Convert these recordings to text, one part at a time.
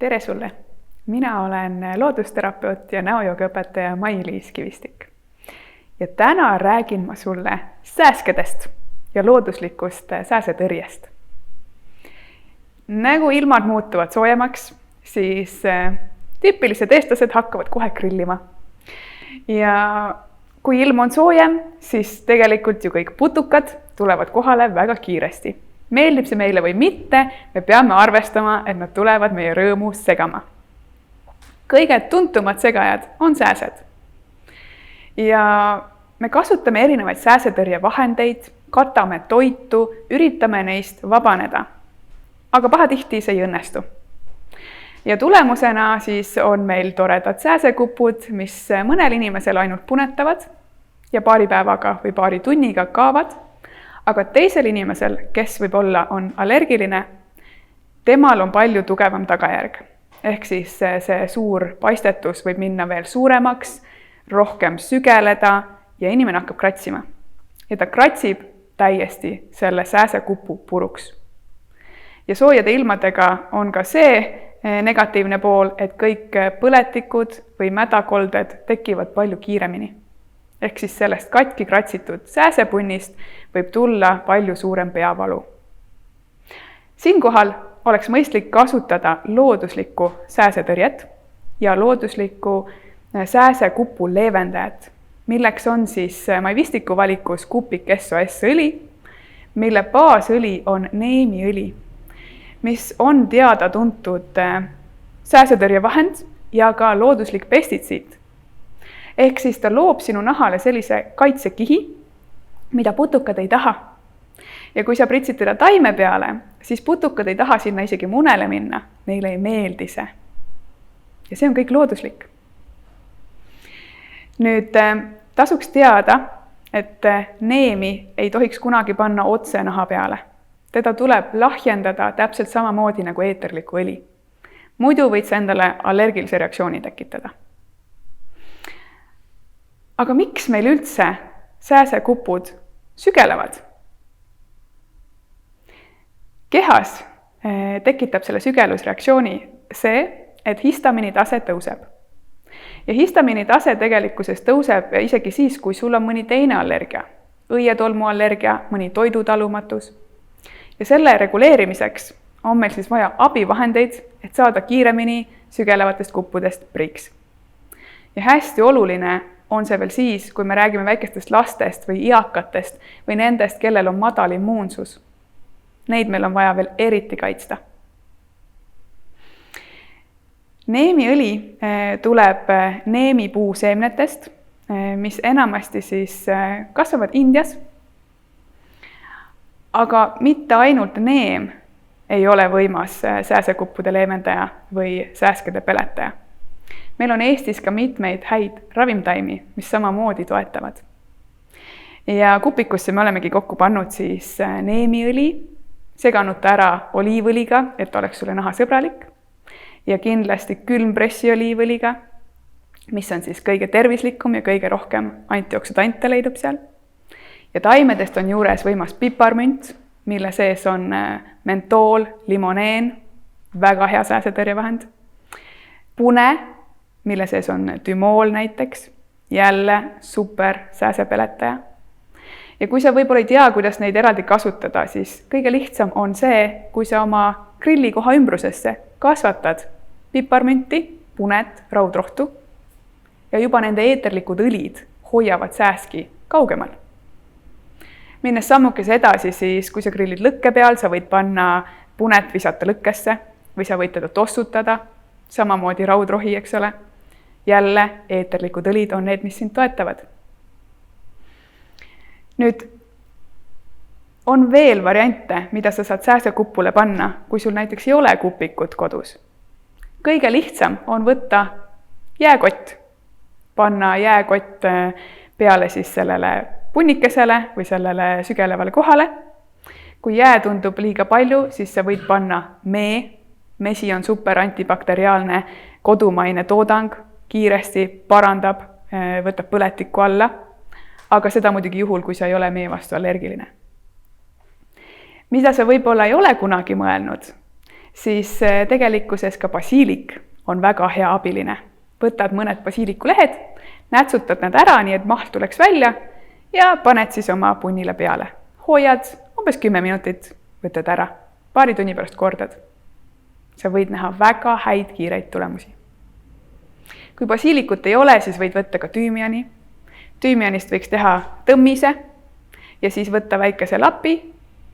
Tere sulle! Mina olen loodusterapeut ja näojoogaõpetaja Mai-Liis Kivistik. Ja täna räägin ma sulle sääskedest ja looduslikust sääsetõrjest. Nagu ilmad muutuvad soojemaks, siis tüüpilised eestlased hakkavad kohe grillima. Ja kui ilm on soojem, siis tegelikult ju kõik putukad tulevad kohale väga kiiresti. Meeldib see meile või mitte, me peame arvestama, et nad tulevad meie rõõmu segama. Kõige tuntumad segajad on sääsed. Ja me kasutame erinevaid sääsetõrjevahendeid, katame toitu, üritame neist vabaneda. Aga pahatihti see ei õnnestu. Ja tulemusena siis on meil toredad sääsekupud, mis mõnel inimesel ainult punetavad ja paari päevaga või paari tunniga kaovad. Aga teisel inimesel, kes võib-olla on allergiline, temal on palju tugevam tagajärg. Ehk siis see suur paistetus võib minna veel suuremaks, rohkem sügeleda ja inimene hakkab kratsima. Ja ta kratsib täiesti selle sääsekupu puruks. Ja soojade ilmadega on ka see negatiivne pool, et kõik põletikud või mädakolded tekivad palju kiiremini. Ehk siis sellest katki kratsitud sääsepunnist võib tulla palju suurem peavalu. Siinkohal oleks mõistlik kasutada looduslikku sääsetõrjet ja looduslikku sääsekupu leevendajat, milleks on siis Maivistiku valikus Kupik SOS õli, mille baasõli on neemiõli, mis on teada-tuntud sääsetõrjevahend ja ka looduslik pestitsiid. Ehk siis ta loob sinu nahale sellise kaitsekihi, mida putukad ei taha. Ja kui sa pritsid teda taime peale, siis putukad ei taha sinna isegi munele minna. Neile ei meeldi see. Ja see on kõik looduslik. Nüüd tasuks teada, et neemi ei tohiks kunagi panna otse naha peale. Teda tuleb lahjendada täpselt samamoodi nagu eeterliku õli. Muidu võid sa endale allergilise reaktsiooni tekitada. Aga miks meil üldse sääsekupud sügelevad? Kehas tekitab selle sügelusreaktsiooni see, et histamini tase tõuseb. Ja histamini tase tegelikkuses tõuseb isegi siis, kui sul on mõni teine allergia, õietolmuallergia, mõni toidutalumatus. Ja selle reguleerimiseks on meil siis vaja abivahendeid, et saada kiiremini sügelevatest kuppudest priiks. Ja hästi oluline on see veel siis, kui me räägime väikestest lastest või eakatest või nendest, kellel on madal immuunsus. Neid meil on vaja veel eriti kaitsta. Neemiõli tuleb neemipuu seemnetest, mis enamasti siis kasvavad Indias. Aga mitte ainult neem ei ole võimas sääsekuppude leevendaja või sääskede peletaja. Meil on Eestis ka mitmeid häid ravimtaimi, mis samamoodi toetavad. Ja kupikusse me olemegi kokku pannud siis neemiõli, seganud ta ära oliivõliga, et oleks sulle naha sõbralik. Ja kindlasti külmpressi oliivõliga, mis on siis kõige tervislikum ja kõige rohkem antioksidante leidub seal. Ja taimedest on juures võimas piparmünt, mille sees on mentool, limoneen, väga hea sääsetõrjevahend. Pune, mille sees on tümool näiteks, jälle super sääsepeletaja. Ja kui sa võib-olla ei tea, kuidas neid eraldi kasutada, siis kõige lihtsam on see, kui sa oma grillikoha ümbrusesse kasvatad piparmünti, punet, raudrohtu ja juba nende eeterlikud õlid hoiavad sääski kaugemal. Minnes sammukese edasi, siis kui sa grillid lõkke peal, sa võid panna punet visata lõkkesse või sa võid teda tossutada, samamoodi raudrohi, eks ole. Jälle eeterlikud õlid on need, mis sind toetavad. Nüüd on veel variante, mida sa saad sääsekupule panna, kui sul näiteks ei ole kupikut kodus. Kõige lihtsam on võtta jääkott, panna jääkott peale siis sellele punnikesele või sellele sügelevale kohale. Kui jää tundub liiga palju, siis sa võid panna mee. Mesi on super antibakteriaalne kodumaine toodang, kiiresti parandab, võtab põletikku alla, aga seda muidugi juhul, kui sa ei ole mee vastu allergiline. Mida sa võib-olla ei ole kunagi mõelnud, siis tegelikkuses ka basiilik on väga hea abiline. Võtad mõned basiilikulehed, nätsutad nad ära, nii et mahl tuleks välja ja paned siis oma punnile peale. Hoiad umbes 10 minutit, võtad ära, paari tunni pärast kordad. Sa võid näha väga häid kiireid tulemusi. Kui basiilikut ei ole, siis võid võtta ka tüümiani. Tüümianist võiks teha tõmmise ja siis võtta väikese lapi,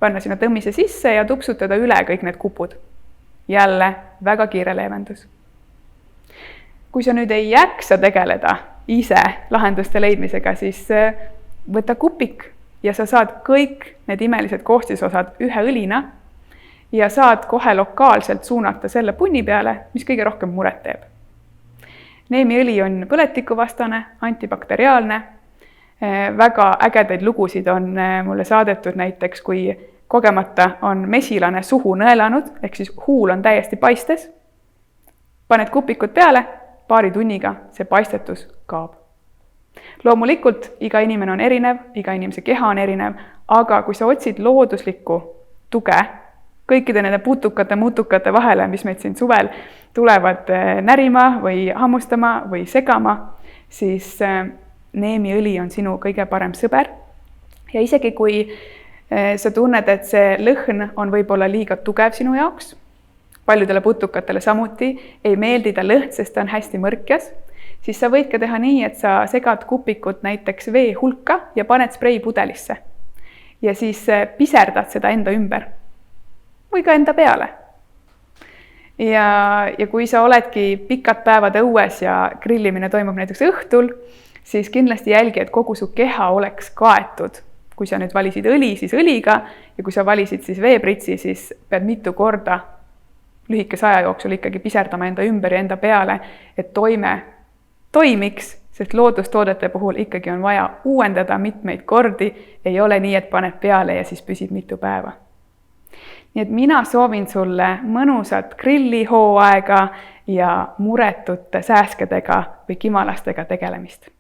panna sinna tõmmise sisse ja tupsutada üle kõik need kupud. Jälle väga kiire leevendus. Kui sa nüüd ei jaksa tegeleda ise lahenduste leidmisega, siis võta kupik ja sa saad kõik need imelised koostisosad ühe õlina ja saad kohe lokaalselt suunata selle punni peale, mis kõige rohkem muret teeb. Neemiõli on põletikuvastane, antibakteriaalne. Väga ägedaid lugusid on mulle saadetud näiteks, kui kogemata on mesilane suhu nõelanud, ehk siis huul on täiesti paistes. Paned kupikud peale, paari tunniga see paistetus kaob. Loomulikult iga inimene on erinev, iga inimese keha on erinev, aga kui sa otsid looduslikku tuge kõikide nende putukate vahele, mis meid siin suvel tulevad närima või hammustama või segama, siis neemiõli on sinu kõige parem sõber. Ja isegi kui sa tunned, et see lõhn on võib-olla liiga tugev sinu jaoks, paljudele putukatele samuti ei meeldi ta lõhn, sest ta on hästi mõrkjas, siis sa võid ka teha nii, et sa segad kupikut näiteks vee hulka ja paned spreipudelisse. Ja siis piserdad seda enda ümber või ka enda peale. Ja kui sa oledki pikad päevad õues ja grillimine toimub näiteks õhtul, siis kindlasti jälgi, et kogu su keha oleks kaetud. Kui sa nüüd valisid õli, siis õliga ja kui sa valisid siis veepritsi, siis pead mitu korda lühikese aja jooksul ikkagi piserdama enda ümber ja enda peale, et toime toimiks, sest loodustoodete puhul ikkagi on vaja uuendada mitmeid kordi, ei ole nii, et paned peale ja siis püsib mitu päeva. Nii et mina soovin sulle mõnusat grillihooaega ja muretute sääskedega või kimalastega tegelemist.